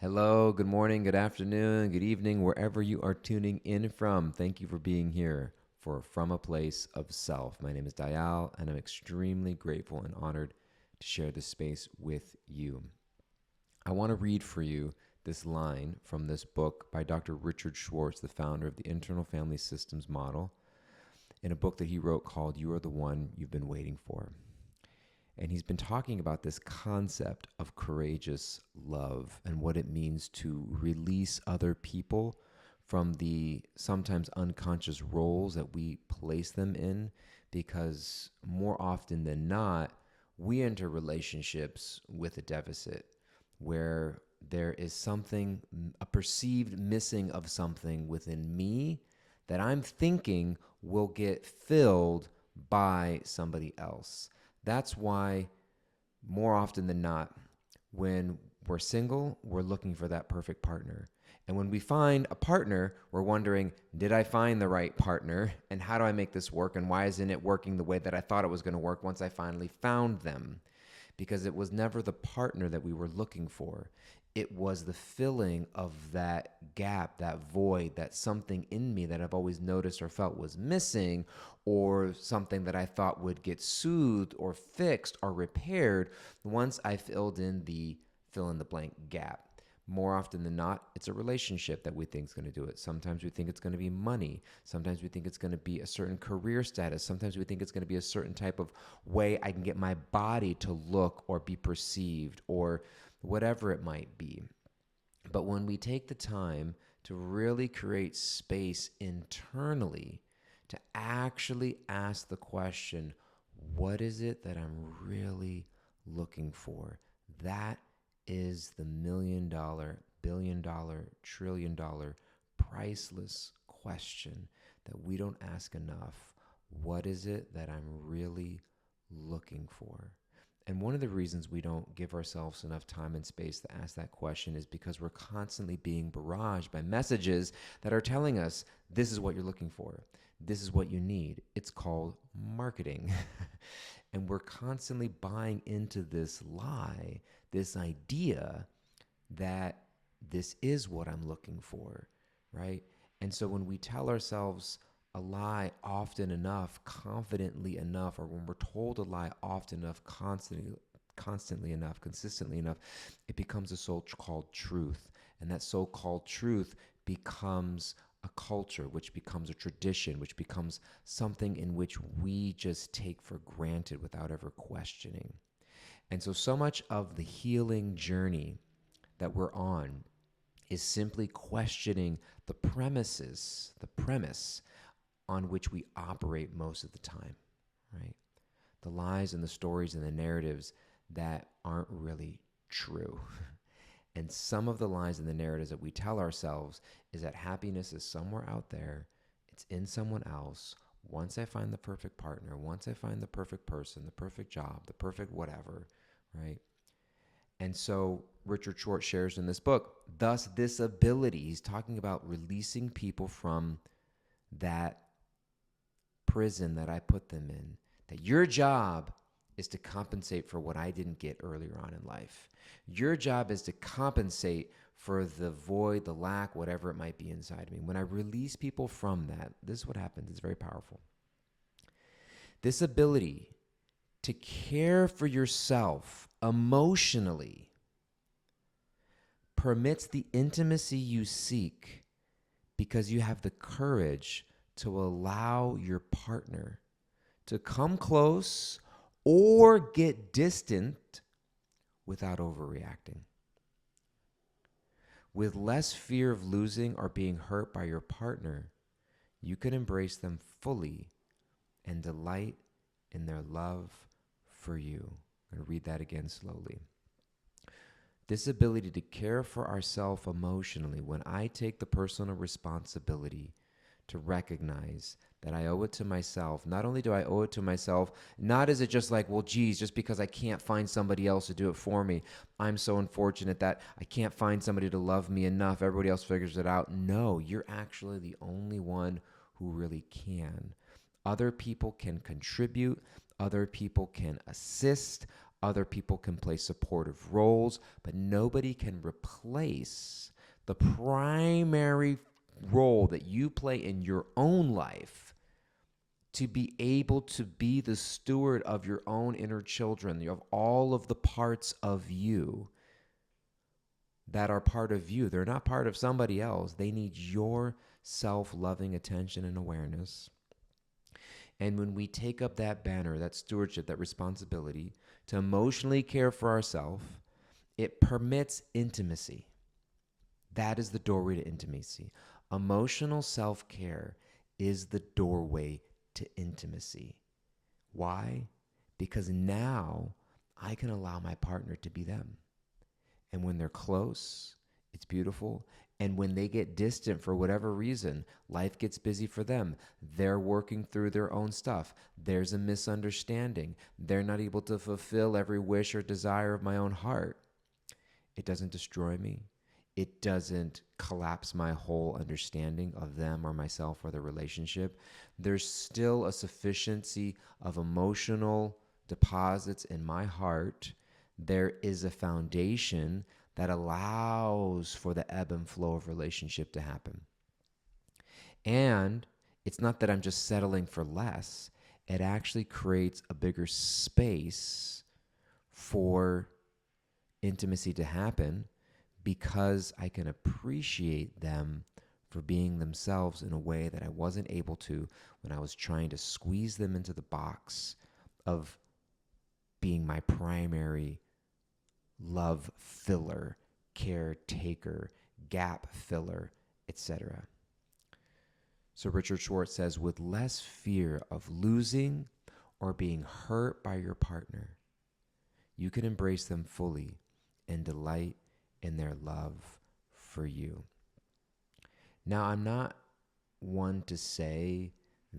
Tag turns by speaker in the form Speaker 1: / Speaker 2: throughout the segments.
Speaker 1: Hello, good morning, good afternoon, good evening, wherever you are tuning in from. Thank you for being here for From a Place of Self. My name is Dayal, and I'm extremely grateful and honored to share this space with you. I want to read for you this line from this book by Dr. Richard Schwartz, the founder of the Internal Family Systems Model, in a book that he wrote called You Are the One You've Been Waiting For. And he's been talking about this concept of courageous love and what it means to release other people from the sometimes unconscious roles that we place them in, because more often than not, we enter relationships with a deficit where there is something, a perceived missing of something within me that I'm thinking will get filled by somebody else. That's why, more often than not, when we're single, we're looking for that perfect partner. And when we find a partner, we're wondering, did I find the right partner? And how do I make this work? And why isn't it working the way that I thought it was going to work once I finally found them? Because it was never the partner that we were looking for. It was the filling of that gap, that void, that something in me that I've always noticed or felt was missing, or something that I thought would get soothed or fixed or repaired once I filled in the fill in the blank gap. More often than not, it's a relationship that we think is going to do it. Sometimes we think it's going to be money. Sometimes we think it's going to be a certain career status. Sometimes we think it's going to be a certain type of way I can get my body to look or be perceived, or whatever it might be. But when we take the time to really create space internally to actually ask the question, what is it that I'm really looking for? That is the $1,000,000, $1,000,000,000, $1,000,000,000,000 priceless question that we don't ask enough. What is it that I'm really looking for? And one of the reasons we don't give ourselves enough time and space to ask that question is because we're constantly being barraged by messages that are telling us, this is what you're looking for. This is what you need. It's called marketing. And we're constantly buying into this lie, this idea that this is what I'm looking for, right? And so when we tell ourselves a lie often enough, confidently enough, or when we're told a lie often enough, constantly enough, consistently enough, it becomes a so-called truth. And that so-called truth becomes a culture, which becomes a tradition, which becomes something in which we just take for granted without ever questioning. And so much of the healing journey that we're on is simply questioning the premise on which we operate most of the time, right? The lies and the stories and the narratives that aren't really true. And some of the lies and the narratives that we tell ourselves is that happiness is somewhere out there. It's in someone else. Once I find the perfect partner, once I find the perfect person, the perfect job, the perfect whatever, right? And so Richard Schwartz shares in this book, thus this ability, he's talking about releasing people from that prison that I put them in, that your job is to compensate for what I didn't get earlier on in life. Your job is to compensate for the void, the lack, whatever it might be inside me. When I release people from that, this is what happens. It's very powerful. This ability to care for yourself emotionally permits the intimacy you seek because you have the courage to allow your partner to come close or get distant without overreacting. With less fear of losing or being hurt by your partner, you can embrace them fully and delight in their love for you. I'm going to read that again slowly. This ability to care for ourselves emotionally, when I take the personal responsibility to recognize that I owe it to myself. Not only do I owe it to myself, not is it just like, well, geez, just because I can't find somebody else to do it for me, I'm so unfortunate that I can't find somebody to love me enough. Everybody else figures it out. No, you're actually the only one who really can. Other people can contribute. Other people can assist. Other people can play supportive roles, but nobody can replace the primary role that you play in your own life to be able to be the steward of your own inner children, of all of the parts of you that are part of you. They're not part of somebody else. They need your self-loving attention and awareness. And when we take up that banner, that stewardship, that responsibility to emotionally care for ourselves, it permits intimacy. That is the doorway to intimacy. Emotional self-care is the doorway to intimacy. Why? Because now I can allow my partner to be them. And when they're close, it's beautiful. And when they get distant for whatever reason, life gets busy for them. They're working through their own stuff. There's a misunderstanding. They're not able to fulfill every wish or desire of my own heart. It doesn't destroy me. It doesn't collapse my whole understanding of them or myself or the relationship. There's still a sufficiency of emotional deposits in my heart. There is a foundation that allows for the ebb and flow of relationship to happen. And it's not that I'm just settling for less. It actually creates a bigger space for intimacy to happen because I can appreciate them for being themselves in a way that I wasn't able to when I was trying to squeeze them into the box of being my primary love filler, caretaker, gap filler, etc. So Richard Schwartz says, with less fear of losing or being hurt by your partner, you can embrace them fully and delight in their love for you. Now, I'm not one to say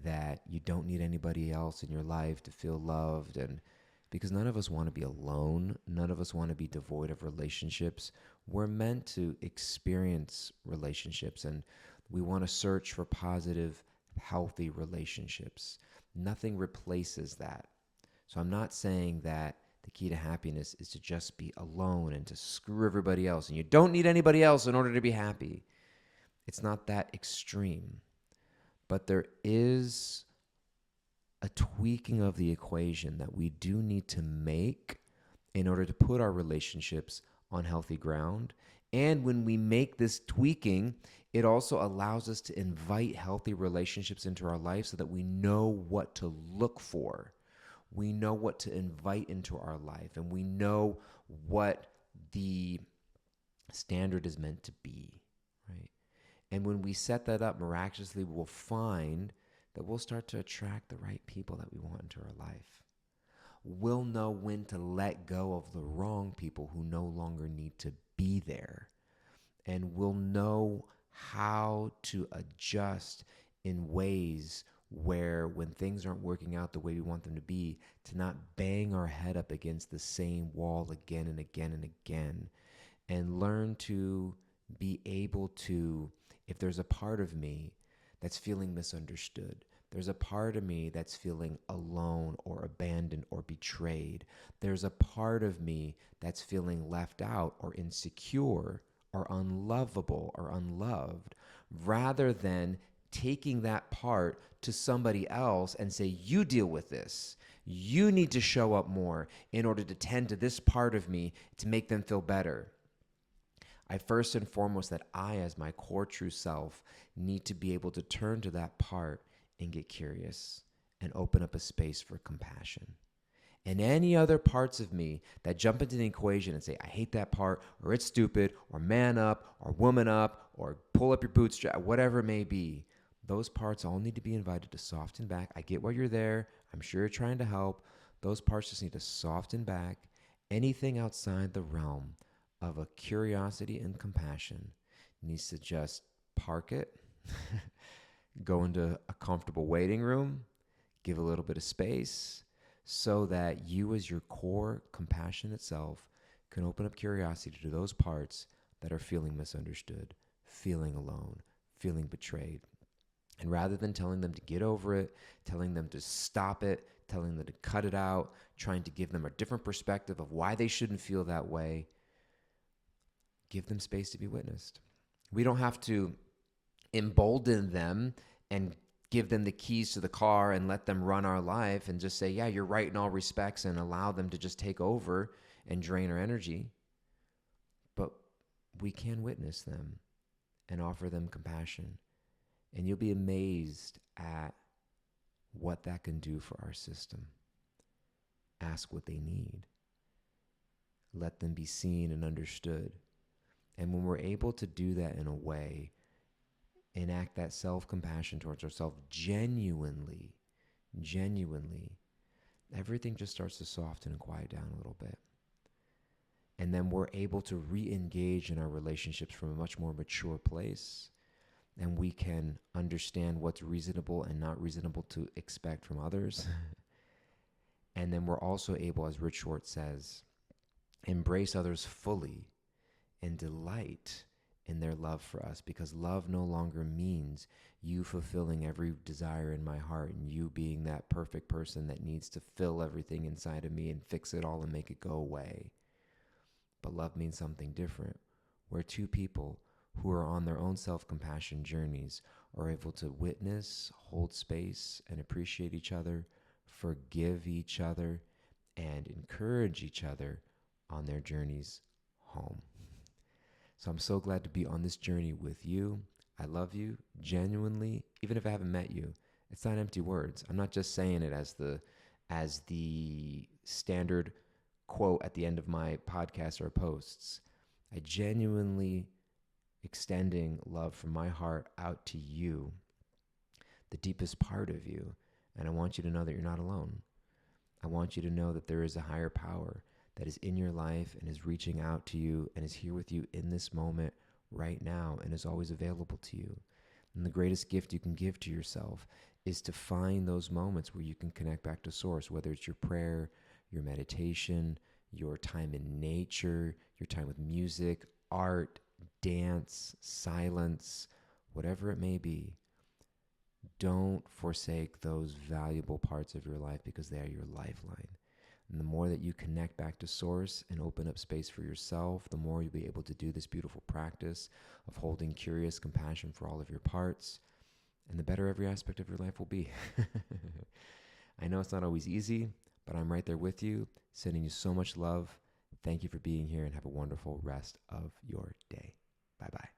Speaker 1: that you don't need anybody else in your life to feel loved, and because none of us want to be alone, none of us want to be devoid of relationships. We're meant to experience relationships, and we want to search for positive, healthy relationships. Nothing replaces that. So I'm not saying that the key to happiness is to just be alone and to screw everybody else, and you don't need anybody else in order to be happy. It's not that extreme. But there is a tweaking of the equation that we do need to make in order to put our relationships on healthy ground. And when we make this tweaking, it also allows us to invite healthy relationships into our life so that we know what to look for. We know what to invite into our life, and we know what the standard is meant to be, right? And when we set that up, miraculously, we'll find that we'll start to attract the right people that we want into our life. We'll know when to let go of the wrong people who no longer need to be there. And we'll know how to adjust in ways where when things aren't working out the way we want them to be, to not bang our head up against the same wall again and again and again, and learn to be able to, if there's a part of me that's feeling misunderstood, there's a part of me that's feeling alone or abandoned or betrayed, there's a part of me that's feeling left out or insecure or unlovable or unloved, rather than taking that part to somebody else and say, you deal with this. You need to show up more in order to tend to this part of me to make them feel better. I first and foremost that I, as my core true self, need to be able to turn to that part and get curious and open up a space for compassion. And any other parts of me that jump into the equation and say, I hate that part, or it's stupid, or man up, or woman up, or pull up your bootstrap, whatever it may be, those parts all need to be invited to soften back. I get why you're there. I'm sure you're trying to help. Those parts just need to soften back. Anything outside the realm of a curiosity and compassion needs to just park it, go into a comfortable waiting room, give a little bit of space, so that you as your core compassionate self can open up curiosity to those parts that are feeling misunderstood, feeling alone, feeling betrayed. And rather than telling them to get over it, telling them to stop it, telling them to cut it out, trying to give them a different perspective of why they shouldn't feel that way. Give them space to be witnessed. We don't have to embolden them and give them the keys to the car and let them run our life and just say, yeah, you're right in all respects, and allow them to just take over and drain our energy. But we can witness them and offer them compassion. And you'll be amazed at what that can do for our system. Ask what they need. Let them be seen and understood. And when we're able to do that in a way, enact that self-compassion towards ourselves genuinely, everything just starts to soften and quiet down a little bit. And then we're able to re-engage in our relationships from a much more mature place. And we can understand what's reasonable and not reasonable to expect from others. And then we're also able, as Rich Schwartz says, embrace others fully and delight in their love for us, because love no longer means you fulfilling every desire in my heart and you being that perfect person that needs to fill everything inside of me and fix it all and make it go away. But love means something different, where two people who are on their own self-compassion journeys are able to witness, hold space, and appreciate each other, forgive each other, and encourage each other on their journeys home. So I'm so glad to be on this journey with you. I love you genuinely, even if I haven't met you. It's not empty words. I'm not just saying it as the standard quote at the end of my podcast or posts. I genuinely extending love from my heart out to you, the deepest part of you. And I want you to know that you're not alone. I want you to know that there is a higher power that is in your life and is reaching out to you and is here with you in this moment right now and is always available to you. And the greatest gift you can give to yourself is to find those moments where you can connect back to source, whether it's your prayer, your meditation, your time in nature, your time with music, art, dance, silence, whatever it may be. Don't forsake those valuable parts of your life, because they are your lifeline. And the more that you connect back to source and open up space for yourself, the more you'll be able to do this beautiful practice of holding curious compassion for all of your parts, and the better every aspect of your life will be. I know it's not always easy, but I'm right there with you, sending you so much love. Thank you for being here, and have a wonderful rest of your day. Bye-bye.